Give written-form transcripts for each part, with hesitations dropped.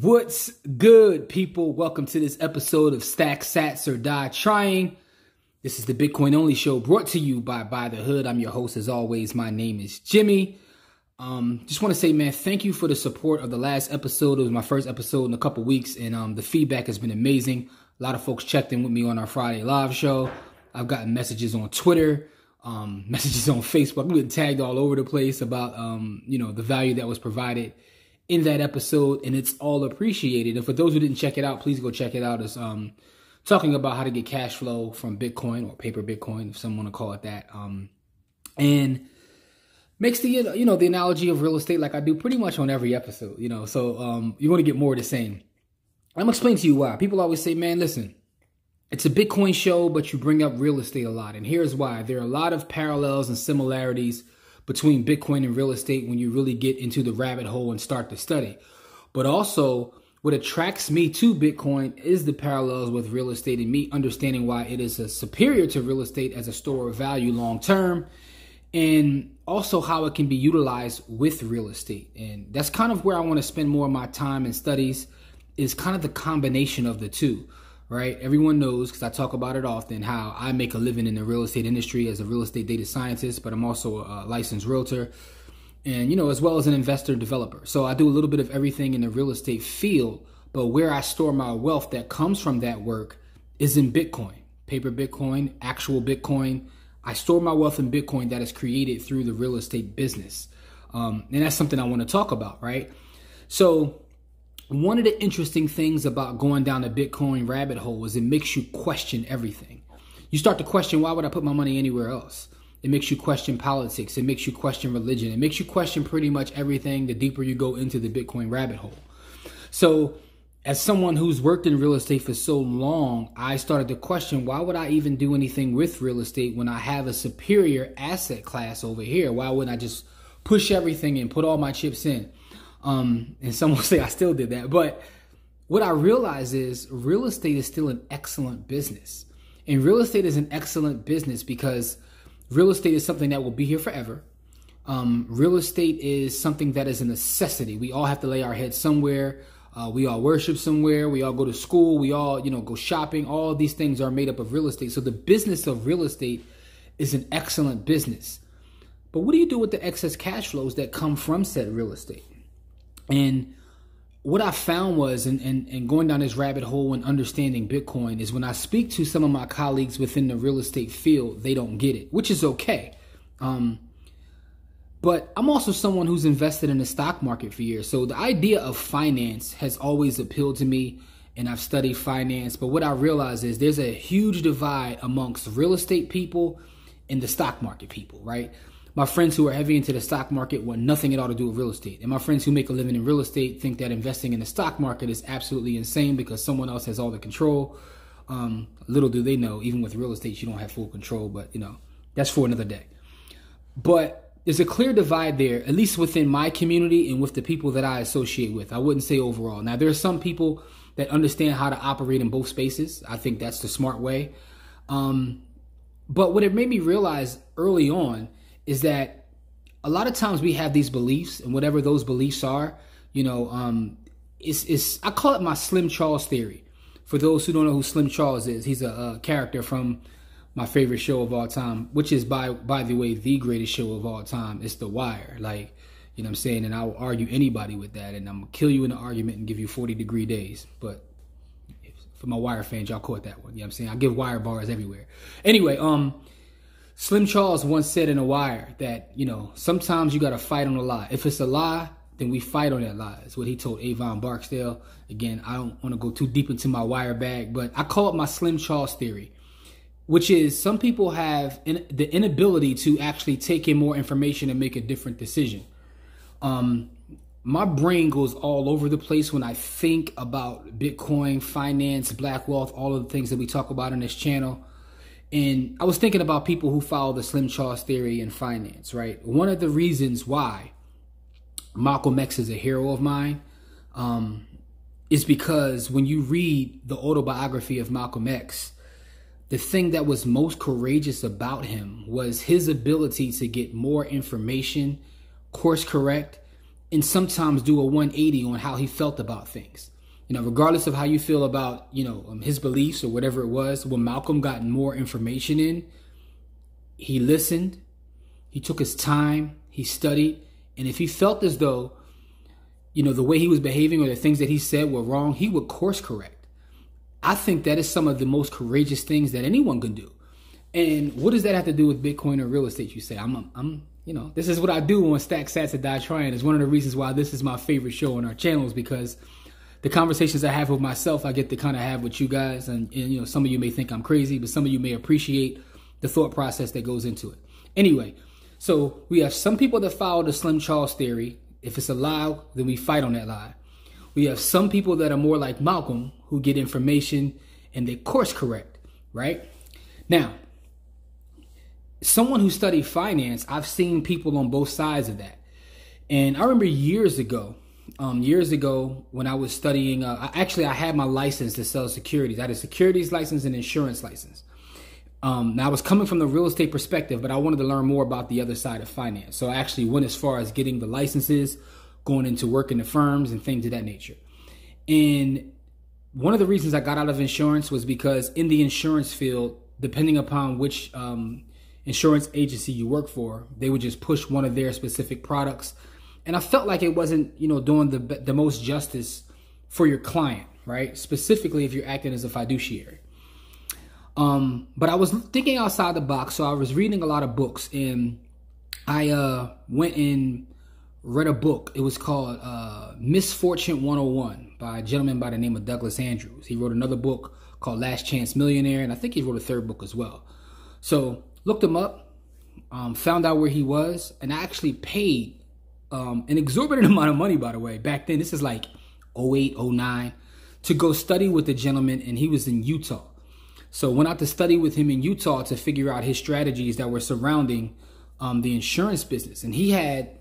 What's good, people? Welcome to this episode of Stack Sats or Die Trying. This is the Bitcoin Only Show brought to you by the Hood. I'm your host as always. My name is Jimmy. Just want to say, man, thank you for the support of the last episode. It was my first episode in a couple weeks, and the feedback has been amazing. A lot of folks checked in with me on our Friday live show. I've gotten messages on Twitter, messages on Facebook. I've been tagged all over the place about, the value that was provided in that episode, and it's all appreciated. And for those who didn't check it out, please go check it out. It's talking about how to get cash flow from Bitcoin or paper Bitcoin, if some want to call it that. And makes the the analogy of real estate like I do pretty much on every episode. So you want to get more of the same. I'm gonna explain to you why. People always say, man, listen, it's a Bitcoin show, but you bring up real estate a lot, and here's why. There are a lot of parallels and similarities between Bitcoin and real estate when you really get into the rabbit hole and start to study. But also, what attracts me to Bitcoin is the parallels with real estate and me understanding why it is superior to real estate as a store of value long term, and also how it can be utilized with real estate. And that's kind of where I want to spend more of my time and studies, is kind of the combination of the two. Right? Everyone knows, because I talk about it often, how I make a living in the real estate industry as a real estate data scientist, but I'm also a licensed realtor and, as well as an investor developer. So I do a little bit of everything in the real estate field, but where I store my wealth that comes from that work is in Bitcoin, paper Bitcoin, actual Bitcoin. I store my wealth in Bitcoin that is created through the real estate business. And that's something I want to talk about, right? So one of the interesting things about going down the Bitcoin rabbit hole is it makes you question everything. You start to question, why would I put my money anywhere else? It makes you question politics. It makes you question religion. It makes you question pretty much everything the deeper you go into the Bitcoin rabbit hole. So as someone who's worked in real estate for so long, I started to question, why would I even do anything with real estate when I have a superior asset class over here? Why wouldn't I just push everything and put all my chips in? And some will say I still did that. But what I realize is real estate is still an excellent business. And real estate is an excellent business because real estate is something that will be here forever. Real estate is something that is a necessity. We all have to lay our heads somewhere. We all worship somewhere. We all go to school. We all, go shopping. All of these things are made up of real estate. So the business of real estate is an excellent business. But what do you do with the excess cash flows that come from said real estate? And what I found was, and going down this rabbit hole and understanding Bitcoin, is when I speak to some of my colleagues within the real estate field, they don't get it, which is okay. But I'm also someone who's invested in the stock market for years. So the idea of finance has always appealed to me, and I've studied finance. But what I realize is there's a huge divide amongst real estate people and the stock market people, right? My friends who are heavy into the stock market want nothing at all to do with real estate. And my friends who make a living in real estate think that investing in the stock market is absolutely insane because someone else has all the control. Little do they know, even with real estate, you don't have full control, but that's for another day. But there's a clear divide there, at least within my community and with the people that I associate with. I wouldn't say overall. Now, there are some people that understand how to operate in both spaces. I think that's the smart way. But what it made me realize early on is that a lot of times we have these beliefs, and whatever those beliefs are, I call it my Slim Charles theory. For those who don't know who Slim Charles is, he's a character from my favorite show of all time, which is, by the way, the greatest show of all time. It's The Wire. Like, you know what I'm saying? And I will argue anybody with that, and I'm going to kill you in an argument and give you 40-degree days. But for my Wire fans, y'all caught that one. You know what I'm saying? I give Wire bars everywhere. Anyway, Slim Charles once said in The Wire that, sometimes you got to fight on a lie. If it's a lie, then we fight on that lie. That's what he told Avon Barksdale. Again, I don't want to go too deep into my Wire bag, but I call it my Slim Charles theory, which is some people have the inability to actually take in more information and make a different decision. My brain goes all over the place when I think about Bitcoin, finance, black wealth, all of the things that we talk about on this channel. And I was thinking about people who follow the Slim Charles theory in finance, right? One of the reasons why Malcolm X is a hero of mine is because when you read the autobiography of Malcolm X, the thing that was most courageous about him was his ability to get more information, course correct, and sometimes do a 180 on how he felt about things. Regardless of how you feel about, his beliefs or whatever it was, when Malcolm got more information in, he listened, he took his time, he studied, and if he felt as though, the way he was behaving or the things that he said were wrong, he would course correct. I think that is some of the most courageous things that anyone can do. And what does that have to do with Bitcoin or real estate, you say? This is what I do on Stack Sats or Die Trying. It's one of the reasons why this is my favorite show on our channel, is because the conversations I have with myself, I get to kind of have with you guys. And some of you may think I'm crazy, but some of you may appreciate the thought process that goes into it. Anyway, so we have some people that follow the Slim Charles theory. If it's a lie, then we fight on that lie. We have some people that are more like Malcolm, who get information and they course correct, right? Now, someone who studied finance, I've seen people on both sides of that. And I remember years ago when I was studying, I had my license to sell securities. I had a securities license and insurance license. Now I was coming from the real estate perspective, but I wanted to learn more about the other side of finance. So I actually went as far as getting the licenses, going into work in the firms and things of that nature. And one of the reasons I got out of insurance was because in the insurance field, depending upon which insurance agency you work for, they would just push one of their specific products. And I felt like it wasn't, doing the most justice for your client, right? Specifically if you're acting as a fiduciary. But I was thinking outside the box, so I was reading a lot of books, and I went and read a book. It was called Misfortune 101 by a gentleman by the name of Douglas Andrews. He wrote another book called Last Chance Millionaire, and I think he wrote a third book as well. So looked him up, found out where he was, and I actually paid an exorbitant amount of money, by the way. Back then, this is like 08, 09, to go study with the gentleman, and he was in Utah. So went out to study with him in Utah to figure out his strategies that were surrounding the insurance business. And he had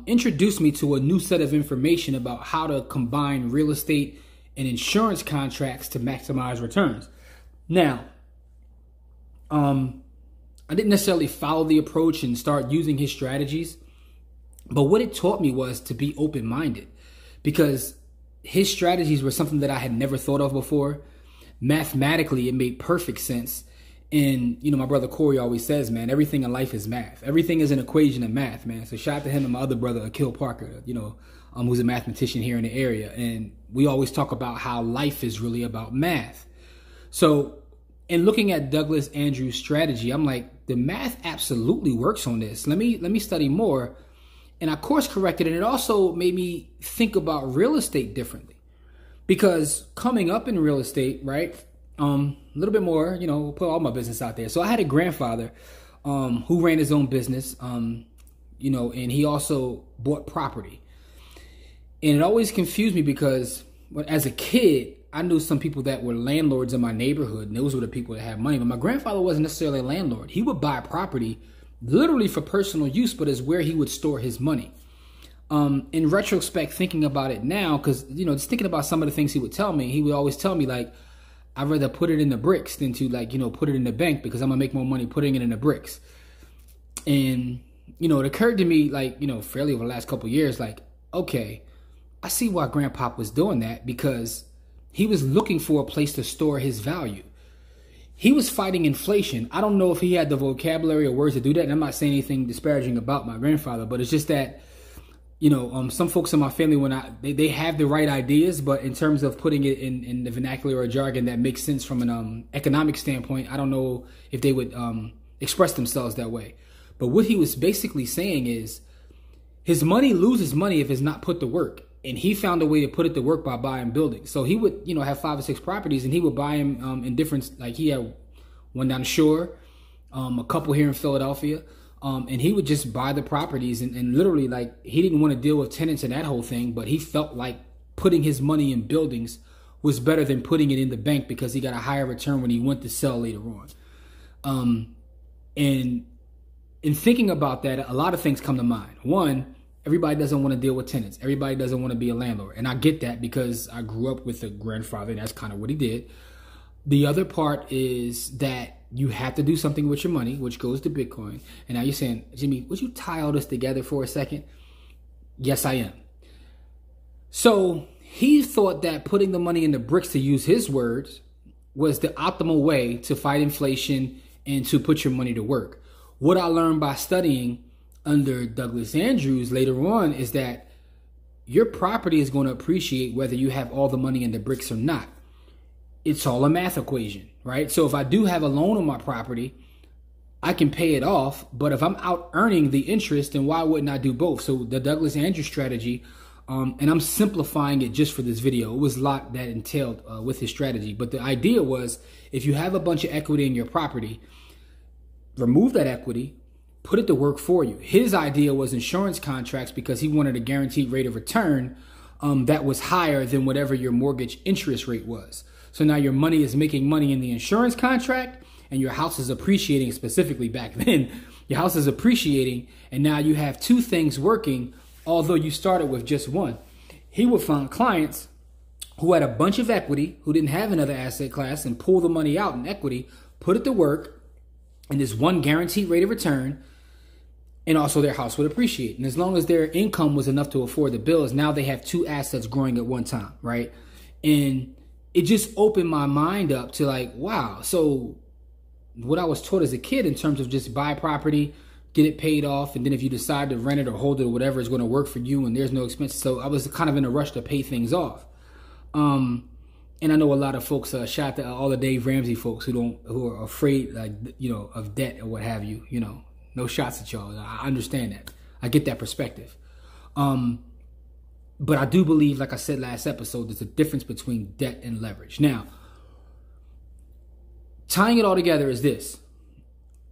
introduced me to a new set of information about how to combine real estate and insurance contracts to maximize returns. Now, I didn't necessarily follow the approach and start using his strategies, but what it taught me was to be open-minded, because his strategies were something that I had never thought of before. Mathematically, it made perfect sense. And, my brother Corey always says, man, everything in life is math. Everything is an equation of math, man. So shout out to him and my other brother, Akil Parker, who's a mathematician here in the area. And we always talk about how life is really about math. So in looking at Douglas Andrews' strategy, I'm like, the math absolutely works on this. Let me study more. And I course corrected, and it also made me think about real estate differently. Because coming up in real estate, right, a little bit more, put all my business out there. So I had a grandfather who ran his own business, and he also bought property. And it always confused me because as a kid, I knew some people that were landlords in my neighborhood, and those were the people that had money. But my grandfather wasn't necessarily a landlord. He would buy property literally for personal use, but as where he would store his money. In retrospect, thinking about it now, because, just thinking about some of the things he would tell me, he would always tell me, like, I'd rather put it in the bricks than to, like, put it in the bank, because I'm going to make more money putting it in the bricks. And, it occurred to me, like, fairly over the last couple of years, like, okay, I see why Grandpop was doing that, because he was looking for a place to store his value. He was fighting inflation. I don't know if he had the vocabulary or words to do that. And I'm not saying anything disparaging about my grandfather, but it's just that, some folks in my family, they have the right ideas, but in terms of putting it in the vernacular or jargon that makes sense from an economic standpoint, I don't know if they would express themselves that way. But what he was basically saying is his money loses money if it's not put to work. And he found a way to put it to work by buying buildings. So he would, have 5 or 6 properties, and he would buy them in different, like he had one down the shore, a couple here in Philadelphia. And he would just buy the properties and literally, like, he didn't want to deal with tenants and that whole thing, but he felt like putting his money in buildings was better than putting it in the bank because he got a higher return when he went to sell later on. And in thinking about that, a lot of things come to mind. One, everybody doesn't want to deal with tenants. Everybody doesn't want to be a landlord. And I get that because I grew up with a grandfather, and that's kind of what he did. The other part is that you have to do something with your money, which goes to Bitcoin. And now you're saying, Jimmy, would you tie all this together for a second? Yes, I am. So he thought that putting the money in the bricks, to use his words, was the optimal way to fight inflation and to put your money to work. What I learned by studying under Douglas Andrews later on is that your property is going to appreciate whether you have all the money in the bricks or not. It's all a math equation, right? So if I do have a loan on my property, I can pay it off. But if I'm out earning the interest, then why wouldn't I do both? So the Douglas Andrews strategy, and I'm simplifying it just for this video. It was a lot that entailed with his strategy. But the idea was, if you have a bunch of equity in your property, remove that equity, put it to work for you. His idea was insurance contracts because he wanted a guaranteed rate of return that was higher than whatever your mortgage interest rate was. So now your money is making money in the insurance contract, and your house is appreciating. Specifically back then, your house is appreciating, and now you have two things working, although you started with just one. He would find clients who had a bunch of equity, who didn't have another asset class, and pull the money out in equity, put it to work, and this one guaranteed rate of return, and also their house would appreciate. And as long as their income was enough to afford the bills, now they have two assets growing at one time, right? And it just opened my mind up to like, wow. So what I was taught as a kid in terms of just buy property, get it paid off, and then if you decide to rent it or hold it or whatever is going to work for you and there's no expenses. So I was kind of in a rush to pay things off. And I know a lot of folks, shout out to all the Dave Ramsey folks who are afraid, like, you know, of debt or what have you, you know, no shots at y'all. I understand that. I get that perspective. But I do believe, like I said last episode, there's a difference between debt and leverage. Now, tying it all together is this.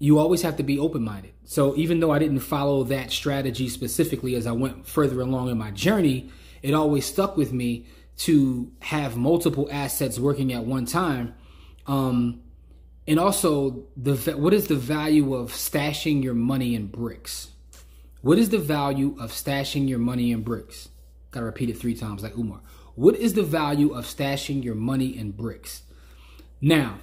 You always have to be open-minded. So even though I didn't follow that strategy specifically as I went further along in my journey, it always stuck with me to have multiple assets working at one time. And also, what is the value of stashing your money in bricks? What is the value of stashing your money in bricks? Got to repeat it 3 times like Umar. What is the value of stashing your money in bricks? Now,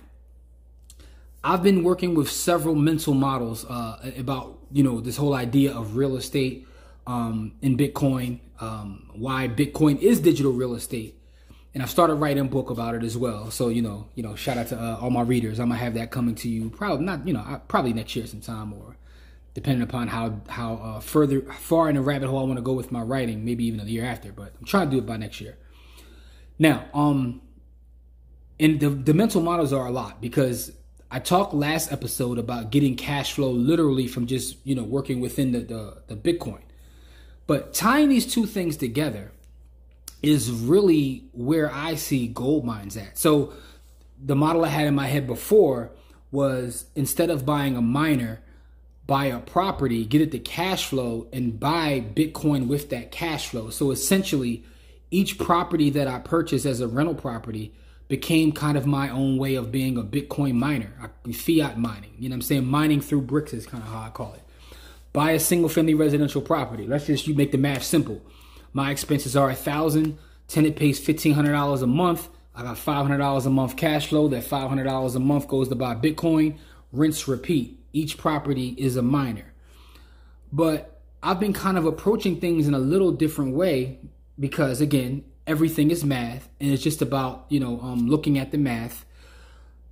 I've been working with several mental models about, you know, this whole idea of real estate in Bitcoin, why Bitcoin is digital real estate. And I've started writing a book about it as well. So, you know, shout out to all my readers. I'm going to have that coming to you probably next year sometime, or depending upon how far in the rabbit hole I want to go with my writing, maybe even a year after. But I'm trying to do it by next year. Now, and the mental models are a lot, because I talked last episode about getting cash flow literally from just, you know, working within the Bitcoin. But tying these two things together is really where I see gold mines at. So the model I had in my head before was, instead of buying a miner, buy a property, get it to cash flow, and buy Bitcoin with that cash flow. So essentially, each property that I purchased as a rental property became kind of my own way of being a Bitcoin miner, fiat mining. You know what I'm saying? Mining through bricks is kind of how I call it. Buy a single family residential property. You make the math simple. My expenses are $1,000. Tenant pays $1,500 a month. I got $500 a month cash flow. That $500 a month goes to buy Bitcoin. Rinse, repeat. Each property is a miner. But I've been kind of approaching things in a little different way, because, again, everything is math, and it's just about, you know, looking at the math.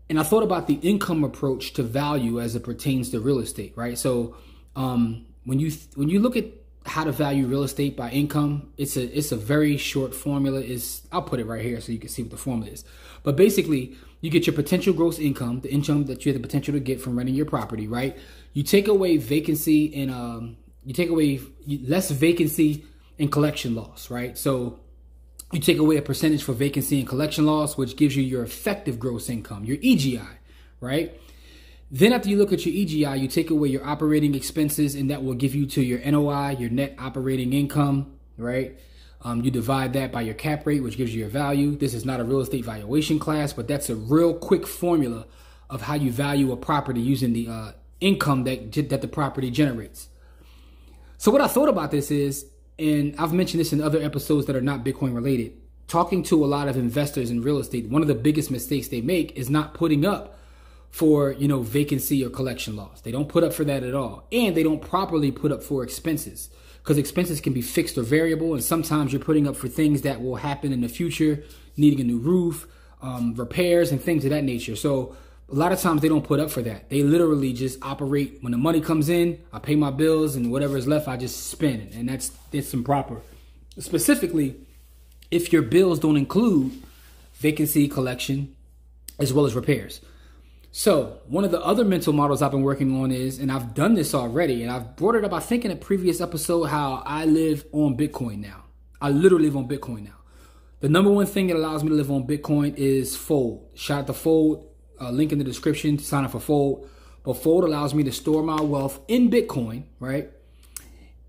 And I thought about the income approach to value as it pertains to real estate, right? So when you look at how to value real estate by income, it's a very short formula. I'll put it right here so you can see what the formula is. But basically, you get your potential gross income, the income that you have the potential to get from renting your property, right? You take away vacancy and you take away less vacancy and collection loss, right? So you take away a percentage for vacancy and collection loss, which gives you your effective gross income, your EGI, right? Then after you look at your EGI, you take away your operating expenses, and that will give you to your NOI, your net operating income, right? You divide that by your cap rate, which gives you your value. This is not a real estate valuation class, but that's a real quick formula of how you value a property using the income that the property generates. So what I thought about this is, and I've mentioned this in other episodes that are not Bitcoin related, talking to a lot of investors in real estate, one of the biggest mistakes they make is not putting up for, you know, vacancy or collection loss. They don't put up for that at all. And they don't properly put up for expenses, because expenses can be fixed or variable. And sometimes you're putting up for things that will happen in the future, needing a new roof, repairs and things of that nature. So a lot of times they don't put up for that. They literally just operate when the money comes in, I pay my bills, and whatever is left, I just spend it. And it's improper. Specifically, if your bills don't include vacancy, collection, as well as repairs. So one of the other mental models I've been working on is, and I've done this already, and I've brought it up, I think, in a previous episode, how I live on Bitcoin now. I literally live on Bitcoin now. The number one thing that allows me to live on Bitcoin is Fold. Shout out to Fold. Link in the description to sign up for Fold. But Fold allows me to store my wealth in Bitcoin, right?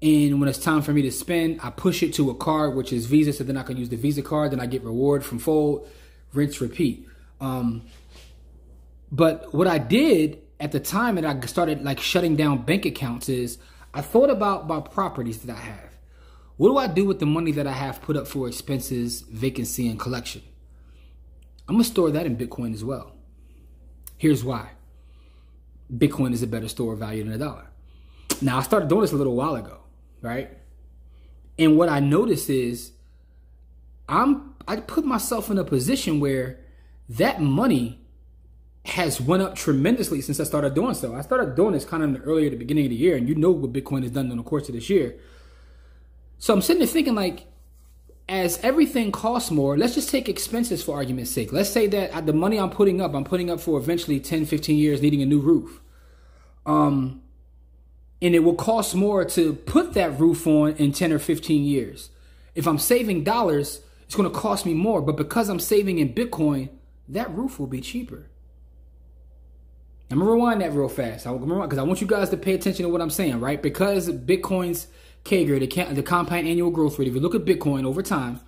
And when it's time for me to spend, I push it to a card, which is Visa. So then I can use the Visa card. Then I get reward from Fold. Rinse, repeat. But what I did at the time that I started like shutting down bank accounts is I thought about my properties that I have. What do I do with the money that I have put up for expenses, vacancy, and collection? I'm going to store that in Bitcoin as well. Here's why. Bitcoin is a better store of value than a dollar. Now, I started doing this a little while ago, right? And what I noticed is I put myself in a position where that money has went up tremendously since I started doing so. I started doing this kind of earlier at the beginning of the year, and you know what Bitcoin has done in the course of this year. So I'm sitting there thinking, like, as everything costs more, let's just take expenses for argument's sake. Let's say that the money I'm putting up for eventually 10, 15 years needing a new roof. And it will cost more to put that roof on in 10 or 15 years. If I'm saving dollars, it's going to cost me more. But because I'm saving in Bitcoin, that roof will be cheaper. I'm going to rewind that real fast because I want you guys to pay attention to what I'm saying, right? Because Bitcoin's CAGR, the compound annual growth rate, if you look at Bitcoin over time,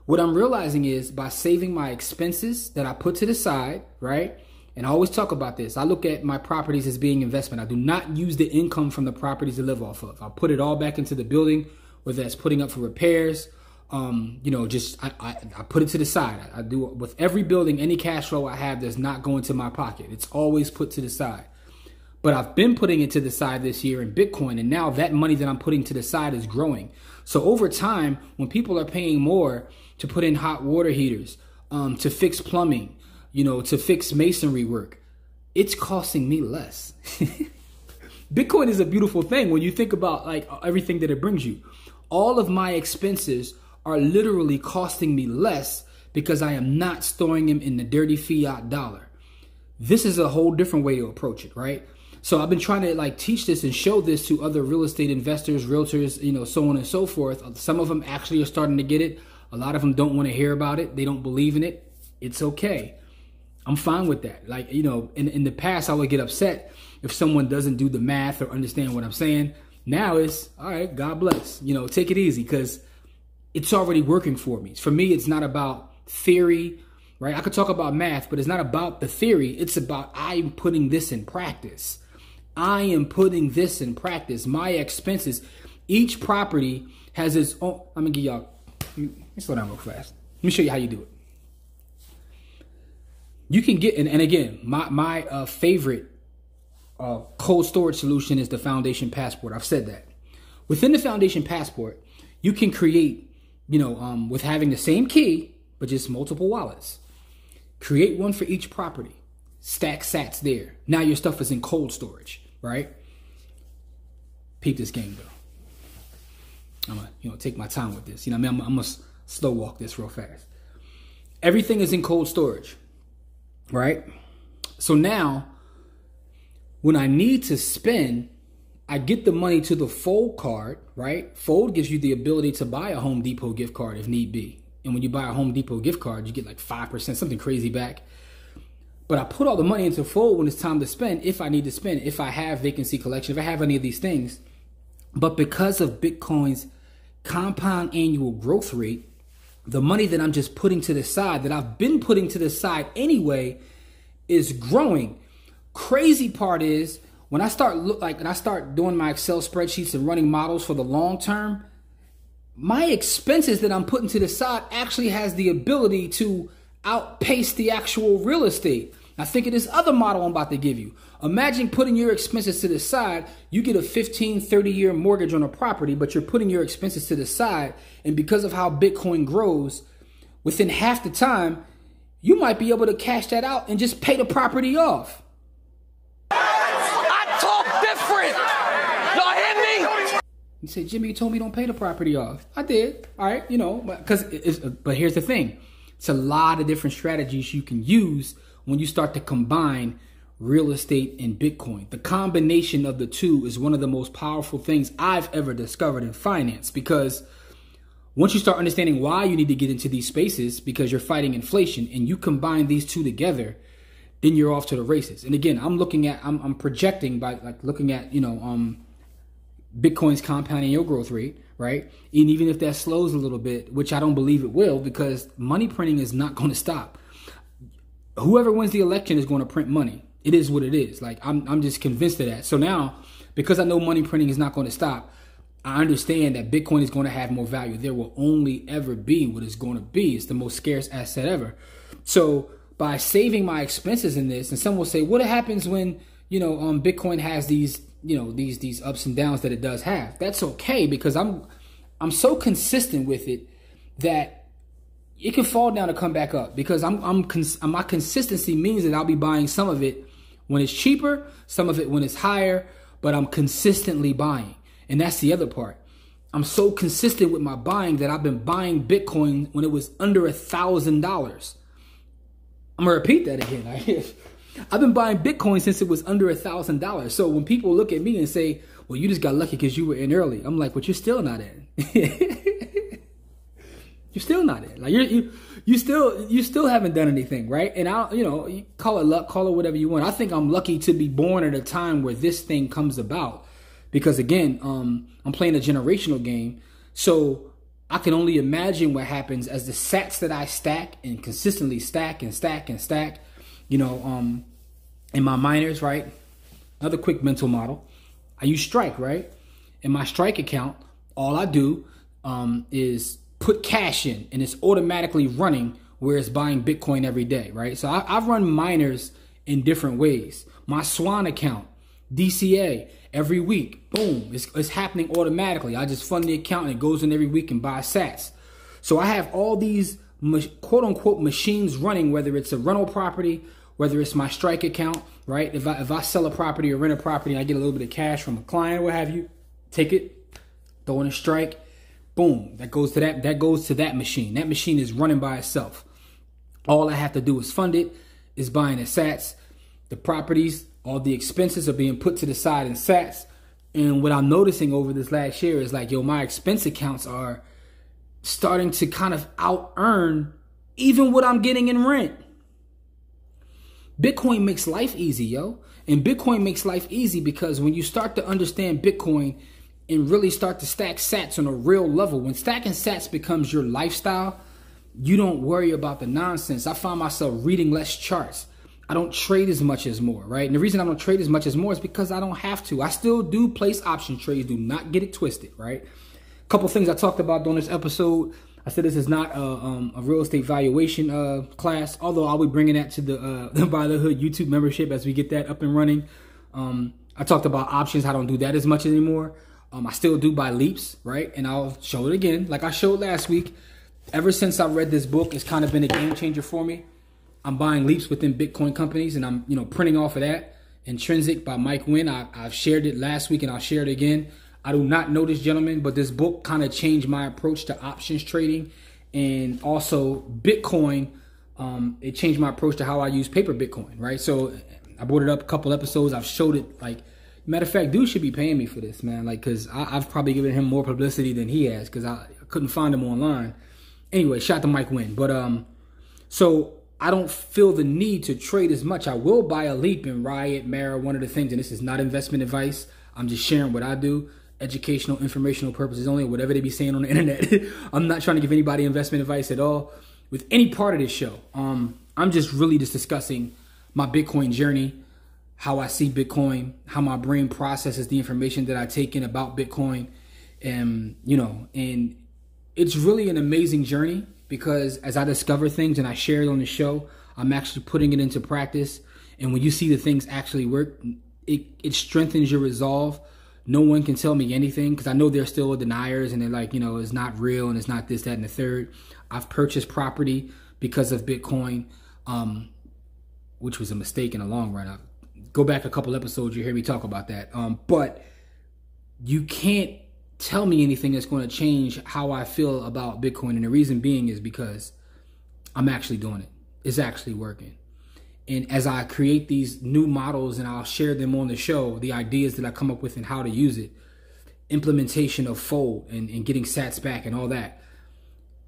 what I'm realizing is by saving my expenses that I put to the side, right? And I always talk about this. I look at my properties as being investment. I do not use the income from the properties to live off of. I put it all back into the building, whether that's putting up for repairs. I put it to the side. I do it with every building. Any cash flow I have does not go into my pocket. It's always put to the side. But I've been putting it to the side this year in Bitcoin, and now that money that I'm putting to the side is growing. So over time, when people are paying more to put in hot water heaters, to fix plumbing, to fix masonry work, it's costing me less. Bitcoin is a beautiful thing when you think about like everything that it brings you. All of my expenses are literally costing me less because I am not storing them in the dirty fiat dollar. This is a whole different way to approach it, right? So I've been trying to like teach this and show this to other real estate investors, realtors, so on and so forth. Some of them actually are starting to get it. A lot of them don't want to hear about it. They don't believe in it. It's okay. I'm fine with that. Like, in the past, I would get upset if someone doesn't do the math or understand what I'm saying. Now it's, all right, God bless. Take it easy because it's already working for me. For me, it's not about theory, right? I could talk about math, but it's not about the theory. It's about I'm putting this in practice. I am putting this in practice. My expenses, each property has its own. I'm going to give y'all, let me slow down real fast. Let me show you how you do it. You can get, and again, my favorite cold storage solution is the Foundation Passport. I've said that. Within the Foundation Passport, you can create, with having the same key, but just multiple wallets. Create one for each property. Stack sats there. Now your stuff is in cold storage, right? Peep this game though. I'm gonna, take my time with this. I'm gonna slow walk this real fast. Everything is in cold storage, right? So now, when I need to spend, I get the money to the Fold card, right? Fold gives you the ability to buy a Home Depot gift card if need be. And when you buy a Home Depot gift card, you get like 5%, something crazy back. But I put all the money into Fold when it's time to spend, if I need to spend, if I have vacancy collection, if I have any of these things. But because of Bitcoin's compound annual growth rate, the money that I'm just putting to the side, that I've been putting to the side anyway, is growing. Crazy part is when I start doing my Excel spreadsheets and running models for the long term, my expenses that I'm putting to the side actually has the ability to outpace the actual real estate. Now think of this other model I'm about to give you. Imagine putting your expenses to the side. You get a 15, 30-year mortgage on a property, but you're putting your expenses to the side. And because of how Bitcoin grows, within half the time, you might be able to cash that out and just pay the property off. I talk different. Y'all hear me? You say, Jimmy, you told me don't pay the property off. I did. All right, you know, but here's the thing. It's a lot of different strategies you can use when you start to combine real estate and Bitcoin. The combination of the two is one of the most powerful things I've ever discovered in finance, because once you start understanding why you need to get into these spaces, because you're fighting inflation, and you combine these two together, then you're off to the races. And again, I'm projecting by looking at, Bitcoin's compound annual growth rate, right? And even if that slows a little bit, which I don't believe it will, because money printing is not going to stop. Whoever wins the election is going to print money. It is what it is. Like, I'm just convinced of that. So now, because I know money printing is not going to stop, I understand that Bitcoin is going to have more value. There will only ever be what it's going to be. It's the most scarce asset ever. So by saving my expenses in this, and some will say, what happens when, Bitcoin has these, these ups and downs that it does have? That's okay, because I'm so consistent with it that it can fall down and come back up, because my consistency means that I'll be buying some of it when it's cheaper, some of it when it's higher, but I'm consistently buying. And that's the other part. I'm so consistent with my buying that I've been buying Bitcoin when it was under $1,000. I'm gonna repeat that again. I've been buying Bitcoin since it was under $1,000. So when people look at me and say, well, you just got lucky because you were in early, I'm like, but you're still not in. You're still not in. Like you still haven't done anything, right? And you call it luck, call it whatever you want. I think I'm lucky to be born at a time where this thing comes about, because again, I'm playing a generational game. So I can only imagine what happens as the sats that I stack and consistently stack and stack and stack, in my miners, right? Another quick mental model. I use Strike, right? In my Strike account, all I do is put cash in, and it's automatically running where it's buying Bitcoin every day, right? So I've run miners in different ways. My Swan account, DCA, every week, boom, it's happening automatically. I just fund the account and it goes in every week and buy sats. So I have all these quote unquote machines running, whether it's a rental property, whether it's my Strike account, right? If I sell a property or rent a property, I get a little bit of cash from a client, what have you, take it, throw in a Strike, boom, that goes to that machine. That machine is running by itself. All I have to do is fund it, is buying the sats, the properties, all the expenses are being put to the side in sats. And what I'm noticing over this last year is like, my expense accounts are starting to kind of out earn even what I'm getting in rent. Bitcoin makes life easy, yo. And Bitcoin makes life easy because when you start to understand Bitcoin and really start to stack sats on a real level, when stacking sats becomes your lifestyle, you don't worry about the nonsense. I find myself reading less charts. I don't trade as much as more, right? And the reason I don't trade as much as more is because I don't have to. I still do place option trades. Do not get it twisted, right? A couple things I talked about during this episode. I said this is not a real estate valuation class, although I'll be bringing that to the By the Hood YouTube membership as we get that up and running. I talked about options. I don't do that as much anymore. I still do buy leaps, right? And I'll show it again, like I showed last week. Ever since I read this book, it's kind of been a game changer for me. I'm buying leaps within Bitcoin companies, and I'm printing off of that. Intrinsic by Mike Wynn. I've shared it last week, and I'll share it again. I do not know this gentleman, but this book kind of changed my approach to options trading, and also Bitcoin. It changed my approach to how I use paper Bitcoin, right? So I brought it up a couple episodes. I've showed it. Like, matter of fact, dude should be paying me for this, man. Like, because I've probably given him more publicity than he has, because I couldn't find him online. Anyway, shout out to Mike Wynn. But so I don't feel the need to trade as much. I will buy a leap in Riot, Mara, one of the things, and this is not investment advice. I'm just sharing what I do. Educational, informational purposes only, whatever they be saying on the internet. I'm not trying to give anybody investment advice at all with any part of this show. I'm just really just discussing my Bitcoin journey, how I see Bitcoin, how my brain processes the information that I take in about Bitcoin. And it's really an amazing journey because as I discover things and I share it on the show, I'm actually putting it into practice. And when you see the things actually work, it strengthens your resolve. No one can tell me anything, because I know there's still deniers and they're like, you know, it's not real and it's not this, that, and the third. I've purchased property because of Bitcoin, which was a mistake in the long run. Go back a couple episodes, you hear me talk about that. But you can't tell me anything that's going to change how I feel about Bitcoin. And the reason being is because I'm actually doing it. It's actually working. And as I create these new models and I'll share them on the show, the ideas that I come up with and how to use it, implementation of Fold and getting sats back and all that,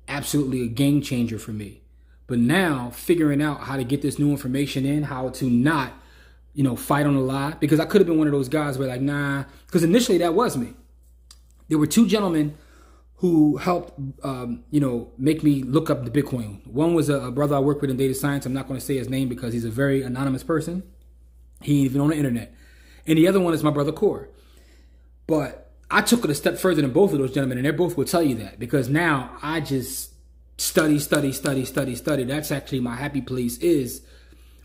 absolutely a game changer for me. But now figuring out how to get this new information in, how to not, you know, fight on a lie, because I could have been one of those guys where like, nah, because initially that was me. There were two gentlemen who helped, you know, make me look up the Bitcoin. One was a brother I work with in data science. I'm not going to say his name because he's a very anonymous person. He ain't even on the internet. And the other one is my brother Core. But I took it a step further than both of those gentlemen, and they both will tell you that, because now I just study. That's actually my happy place, is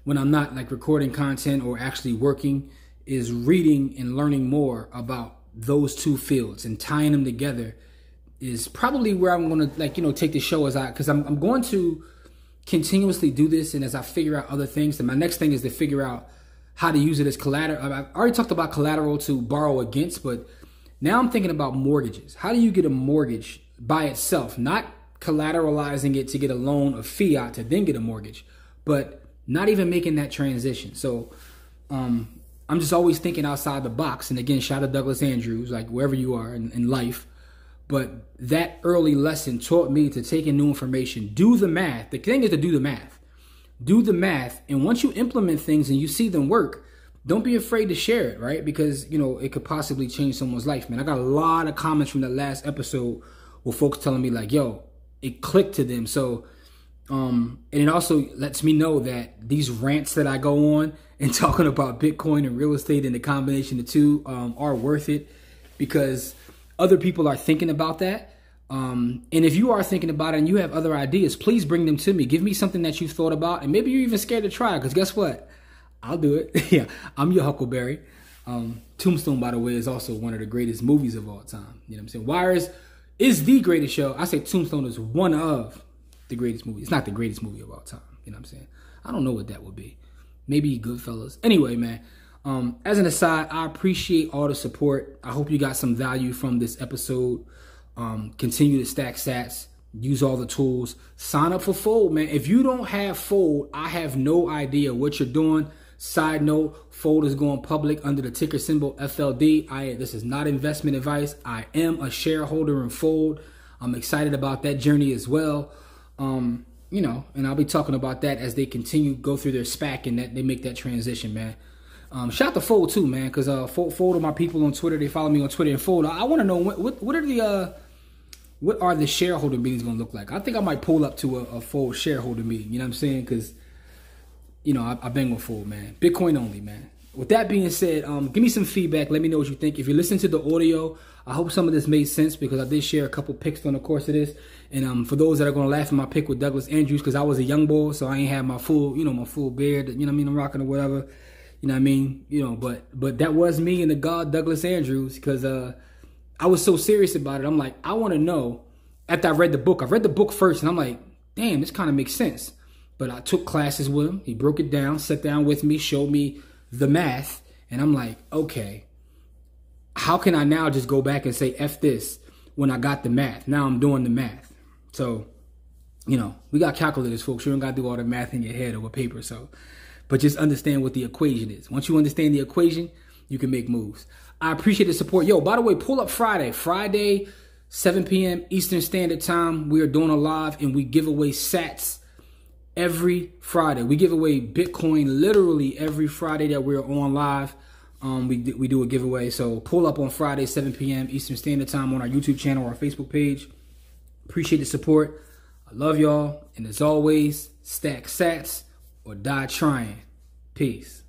when I'm not like recording content or actually working, is reading and learning more about those two fields and tying them together is probably where I'm going to, like, you know, take the show because I'm going to continuously do this. And as I figure out other things, then my next thing is to figure out how to use it as collateral. I've already talked about collateral to borrow against, but now I'm thinking about mortgages. How do you get a mortgage by itself? Not collateralizing it to get a loan of fiat to then get a mortgage, but not even making that transition. So I'm just always thinking outside the box. And again, shout out to Douglas Andrews, like wherever you are in life. But that early lesson taught me to take in new information, do the math. The thing is to do the math. Do the math. And once you implement things and you see them work, don't be afraid to share it, right? Because, you know, it could possibly change someone's life, man. I got a lot of comments from the last episode where folks telling me like, yo, it clicked to them. So, and it also lets me know that these rants that I go on and talking about Bitcoin and real estate and the combination of the two are worth it, because other people are thinking about that. And if you are thinking about it and you have other ideas, please bring them to me. Give me something that you've thought about, and maybe you're even scared to try, because guess what? I'll do it. Yeah, I'm your Huckleberry. Tombstone, by the way, is also one of the greatest movies of all time. You know what I'm saying? YZER is the greatest show. I say Tombstone is one of the greatest movies. It's not the greatest movie of all time. You know what I'm saying? I don't know what that would be. Maybe Goodfellas. Anyway, man. As an aside, I appreciate all the support. I hope you got some value from this episode. Continue to stack sats. Use all the tools. Sign up for Fold, man. If you don't have Fold, I have no idea what you're doing. Side note, Fold is going public under the ticker symbol FLD. This is not investment advice. I am a shareholder in Fold. I'm excited about that journey as well. You know, and I'll be talking about that as they continue to go through their SPAC and that they make that transition, man. Shout out to Fold too, man, because Fold are my people on Twitter. They follow me on Twitter and Fold. I want to know what are the shareholder meetings going to look like? I think I might pull up to a Fold shareholder meeting. You know what I'm saying? Because, you know, I've been with Fold, man. Bitcoin only, man. With that being said, give me some feedback. Let me know what you think. If you listen to the audio, I hope some of this made sense, because I did share a couple pics on the course of this. And for those that are going to laugh at my pic with Douglas Andrews, because I was a young boy, so I ain't have my full, you know, my full beard. You know what I mean? I'm rocking or whatever. You know what I mean? You know, but that was me and the god Douglas Andrews, because I was so serious about it. I'm like, I want to know. After I read the book first, and I'm like, damn, this kind of makes sense. But I took classes with him. He broke it down, sat down with me, showed me the math. And I'm like, okay, how can I now just go back and say F this when I got the math? Now I'm doing the math. So, you know, we got calculators, folks. You don't got to do all the math in your head or with paper. So, but just understand what the equation is. Once you understand the equation, you can make moves. I appreciate the support. Yo, by the way, pull up Friday, 7 p.m. Eastern Standard Time. We are doing a live, and we give away sats every Friday. We give away Bitcoin literally every Friday that we're on live. We do a giveaway. So pull up on Friday, 7 p.m. Eastern Standard Time on our YouTube channel or our Facebook page. Appreciate the support. I love y'all. And as always, stack sats or die trying. Peace.